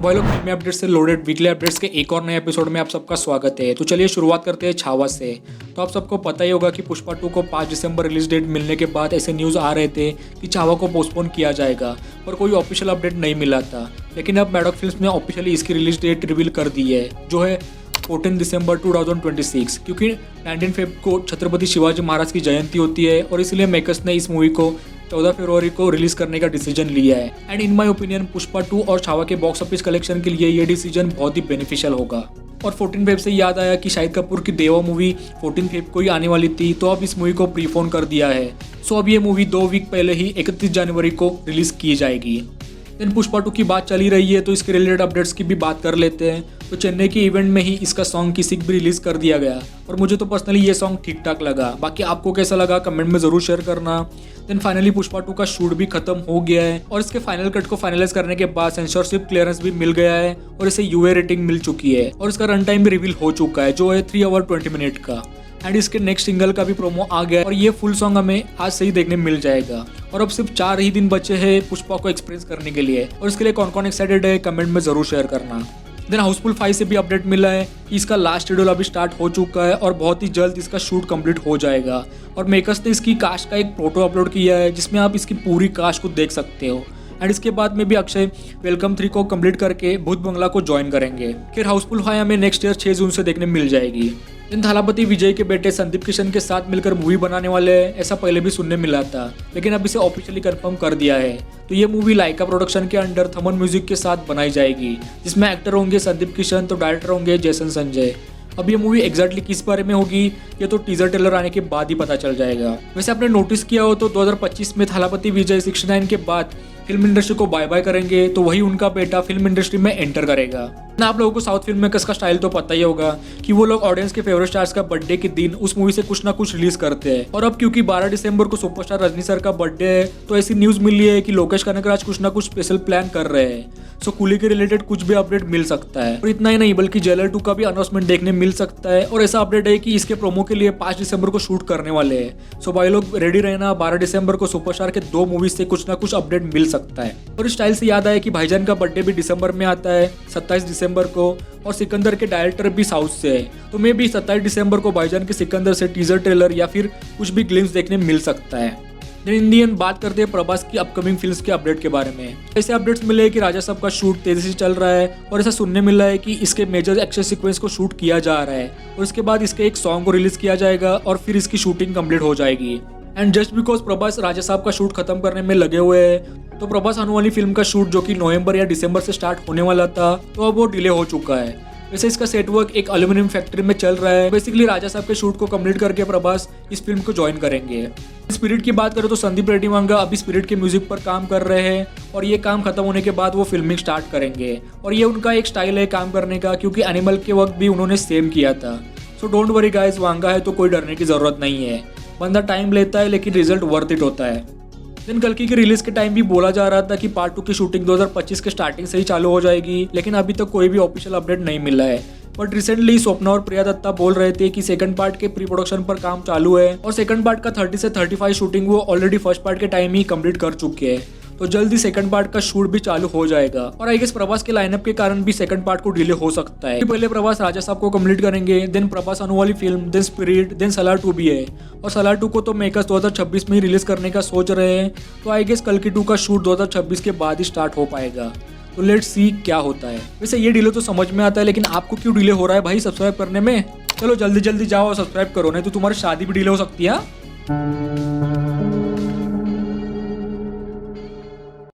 तो भाई लोग, फिल्मी अपडेट से लोडेड वीकली अपडेट्स के एक और नए एपिसोड में आप सबका स्वागत है। तो चलिए शुरुआत करते हैं छावा से। तो आप सबको पता ही होगा कि पुष्पा 2 को 5 दिसंबर रिलीज डेट मिलने के बाद ऐसे न्यूज़ आ रहे थे कि छावा को पोस्टपोन किया जाएगा, पर कोई ऑफिशियल अपडेट नहीं मिला था। लेकिन अब मैडॉक फिल्म्स ने ऑफिशियली इसकी रिलीज डेट रिवील कर दी है, जो है 14 दिसंबर 2026, क्योंकि 19 फेब को छत्रपति शिवाजी महाराज की जयंती होती है और इसलिए मेकर्स ने इस मूवी को 14 फरवरी को रिलीज करने का डिसीजन लिया है। And in my opinion Pushpa 2 और छावा के बॉक्स ऑफिस कलेक्शन के लिए ये डिसीजन बहुत ही बेनिफिशियल होगा। और 14 फेब से याद आया कि शाहिद कपूर की देवा मूवी 14 फेब को ही आने वाली थी, तो अब इस मूवी को प्रीफोन कर दिया है। सो अब ये मूवी 2 वीक पहले ही 31 जनवरी को रिलीज की जाएगी। देन पुष्पा 2 की बात चली रही है तो इसके रिलेटेड अपडेट्स की भी बात कर लेते हैं। तो चेन्नई के इवेंट में ही इसका सॉन्ग किसिक भी रिलीज कर दिया गया और मुझे तो पर्सनली ये सॉन्ग ठीक ठाक लगा। बाकी आपको कैसा लगा कमेंट में जरूर शेयर करना। देन फाइनली पुष्पा 2 का शूट भी खत्म हो गया है और इसके फाइनल कट को फाइनलाइज करने के बाद सेंसरशिप क्लियरेंस भी मिल गया है और इसे यूए रेटिंग मिल चुकी है और इसका रन टाइम भी रिवील हो चुका है, जो है 3 आवर 20 मिनट का। एंड इसके नेक्स्ट सिंगल का भी प्रोमो आ गया और ये फुल सॉन्ग हमें आज से ही देखने मिल जाएगा। और अब सिर्फ 4 ही दिन बचे हैं पुष्पा को एक्सपीरियंस करने के लिए, और इसके लिए कौन कौन एक्साइटेड है कमेंट में जरूर शेयर करना। देन हाउसफुल 5 से भी अपडेट मिला है कि इसका लास्ट शेड्यूल अभी स्टार्ट हो चुका है और बहुत ही जल्द इसका शूट कंप्लीट हो जाएगा। और मेकर्स ने इसकी कास्ट का एक फोटो अपलोड किया है जिसमें आप इसकी पूरी कास्ट को देख सकते हो। एंड इसके बाद में भी अक्षय वेलकम 3 को कंप्लीट करके भूत बंगला को ज्वाइन करेंगे। फिर हाउसफुल 5 हमें नेक्स्ट ईयर 6 जून से देखने मिल जाएगी। इन थालापति विजय के बेटे संदीप किशन के साथ मिलकर मूवी बनाने वाले हैं, ऐसा पहले भी सुनने मिला था, लेकिन अब इसे ऑफिशियली कंफर्म कर दिया है। तो ये मूवी लाइका प्रोडक्शन के अंडर थमन म्यूजिक के साथ बनाई जाएगी, जिसमें एक्टर होंगे संदीप किशन तो डायरेक्टर होंगे जैसन संजय। अब ये मूवी एग्जैक्टली किस बारे में होगी ये तो टीजर ट्रेलर आने के बाद ही पता चल जाएगा। वैसे आपने नोटिस किया हो तो 2025 में थालापति विजय 69 के बाद फिल्म इंडस्ट्री को बाय बाय करेंगे, तो वही उनका बेटा फिल्म इंडस्ट्री में एंटर करेगा ना। आप लोगों को साउथ फिल्म मेकर्स का स्टाइल तो पता ही होगा कि वो लोग ऑडियंस के फेवरेट स्टार्स का बर्थडे के दिन उस मूवी से कुछ ना कुछ रिलीज करते हैं। और अब क्योंकि 12 दिसंबर को सुपरस्टार रजनी सर का बर्थडे है, तो ऐसी न्यूज मिली है कि लोकेश कनगराज कुछ ना कुछ स्पेशल प्लान कर रहे हैं। सो कूली के रिलेटेड कुछ भी अपडेट मिल सकता है। और इतना ही नहीं बल्कि जेलर 2 का भी अनाउंसमेंट देखने मिल सकता है। और ऐसा अपडेट है कि इसके प्रोमो के लिए 5 दिसंबर को शूट करने वाले हैं। सो भाई लोग रेडी रहना, 12 दिसंबर को सुपरस्टार के 2 मूवीज से कुछ ना कुछ अपडेट मिल सकता है। और इस स्टाइल से याद आया कि भाईजान का बर्थडे भी दिसंबर में आता है 27 दिसंबर को, और सिकंदर के डायरेक्टर भी साउथ से है। तो मे भी 27 दिसंबर को भाईजान के सिकंदर से टीजर ट्रेलर या फिर कुछ भी ग्लिम्स देखने मिल सकता है। इन दी एंड बात करते हैं प्रभास की अपकमिंग फिल्म्स के अपडेट के बारे में। ऐसे अपडेट्स मिले कि राजा साहब का शूट तेजी से चल रहा है और ऐसा सुनने मिला है कि इसके मेजर एक्शन सीक्वेंस को शूट किया जा रहा है और इसके बाद इसके एक सॉन्ग को रिलीज किया जाएगा और फिर इसकी शूटिंग कंप्लीट हो जाएगी। एंड जस्ट बिकॉज प्रभास राजा साहब का शूट खत्म करने में लगे हुए हैं, तो प्रभास आने वाली फिल्म का शूट जो कि नवंबर या दिसंबर से स्टार्ट होने वाला था, तो अब वो डिले हो चुका है। वैसे इसका सेट वर्क एक एल्यूमिनियम फैक्ट्री में चल रहा है। बेसिकली राजा साहब के शूट को कंप्लीट करके प्रभास इस फिल्म को ज्वाइन करेंगे। स्पिरिट की बात करें तो संदीप रेड्डी वांगा अभी स्पिरिट के म्यूजिक पर काम कर रहे हैं और ये काम खत्म होने के बाद वो फिल्मिंग स्टार्ट करेंगे। और ये उनका एक स्टाइल है काम करने का, क्योंकि एनिमल के वक्त भी उन्होंने सेम किया था। So don't worry guys, Vanga है तो कोई डरने की जरूरत नहीं है। बंदा टाइम लेता है लेकिन रिजल्ट वर्थ इट होता है। दिन कल्कि की रिलीज के टाइम भी बोला जा रहा था कि पार्ट 2 की शूटिंग 2025 के स्टार्टिंग से ही चालू हो जाएगी, लेकिन अभी तक कोई भी ऑफिशियल अपडेट नहीं मिला है। बट रिसेंटली स्वप्ना और प्रिया दत्ता बोल रहे थे कि सेकंड पार्ट के प्री प्रोडक्शन पर काम चालू है और सेकंड पार्ट का 30 से 35 शूटिंग वो ऑलरेडी फर्स्ट पार्ट के टाइम ही कंप्लीट कर चुके हैं। तो जल्दी सेकंड पार्ट का शूट भी चालू हो जाएगा। और आई गेस प्रभास के लाइनअप के कारण भी सेकंड पार्ट को डिले हो सकता है। पहले प्रभास राजा साहब को कंप्लीट करेंगे, देन प्रभास आने वाली film, then Spirit, then Salaar 2 भी है। और सलार 2 को तो मेकर्स 2026 में ही रिलीज करने का सोच रहे हैं। तो आई गेस कल्कि 2 का शूट 2026 के बाद ही स्टार्ट हो पाएगा। तो लेट्स सी क्या होता है। वैसे ये डिले तो समझ में आता है, लेकिन आपको क्यों डिले हो रहा है भाई सब्सक्राइब करने में? चलो जल्दी जल्दी जाओ और सब्सक्राइब करो, नहीं तो तुम्हारी शादी भी डिले हो सकती है।